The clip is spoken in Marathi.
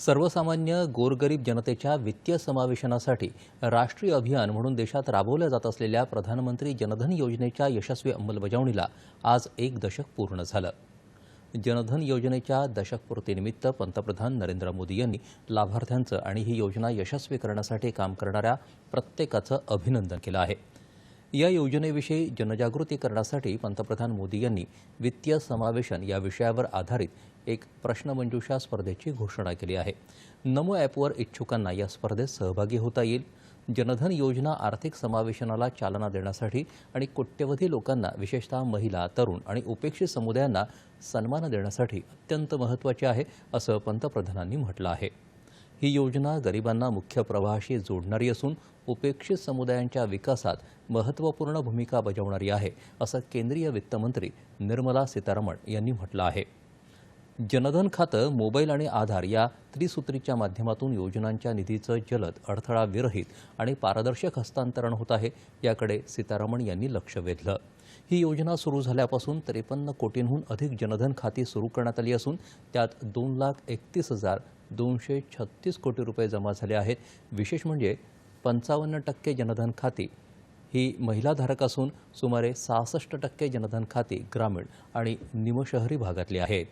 सर्वसामान्य गोरगरीब जनतेच्या वित्तीय समावेशनासाठी राष्ट्रीय अभियान म्हणून देशात राबवल्या जात असलेल्या प्रधानमंत्री जनधन योजनेच्या यशस्वी अंमलबजावणीला आज 1 दशक पूर्ण झालं। जनधन योजनेच्या दशकपूर्तीनिमित्त पंतप्रधान नरेंद्र मोदी यांनी लाभार्थ्यांचं आणि ही योजना यशस्वी करण्यासाठी काम करणाऱ्या प्रत्येकाचं अभिनंदन केलं आहे। या योजनेविषयी जनजागृती करण्यासाठी पंतप्रधान मोदी यांनी वित्तीय समावेशन या विषयावर आधारित एक प्रश्नमंजुषा स्पर्धेची घोषणा केली आहे। नमो ॲपवर इच्छुकांना या स्पर्धेत सहभागी होता येईल। जनधन योजना आर्थिक समावेशनाला चालना देण्यासाठी आणि कोट्यवधी लोकांना विशेषतः महिला, तरुण आणि उपेक्षित समुदायांना सन्मान देण्यासाठी अत्यंत महत्त्वाची आहे, असं पंतप्रधानांनी म्हटलं आहे। ही योजना गरिबांना मुख्य प्रवाहाशी जोडणारी असून उपेक्षित समुदायांच्या विकासात महत्त्वपूर्ण भूमिका बजावणारी आहे, असं केंद्रीय वित्तमंत्री निर्मला सीतारमण यांनी म्हटलं आहे। जनधन खातं, मोबाईल आणि आधार या त्रिसूत्रीच्या माध्यमातून योजनांच्या निधीचं जलद, अडथळाविरहित आणि पारदर्शक हस्तांतरण होत आहे, याकडे सीतारमण यांनी लक्ष वेधलं। ही योजना सुरू झाल्यापासून 53 कोटींहून अधिक जनधन खाती सुरू करण्यात आली असून त्यात 2,31,236 कोटी रुपये जमा झाले आहेत। विशेष म्हणजे 55% जनधन खाती ही महिलाधारक असून सुमारे 66% जनधन खाती ग्रामीण आणि निमशहरी भागातली आहेत।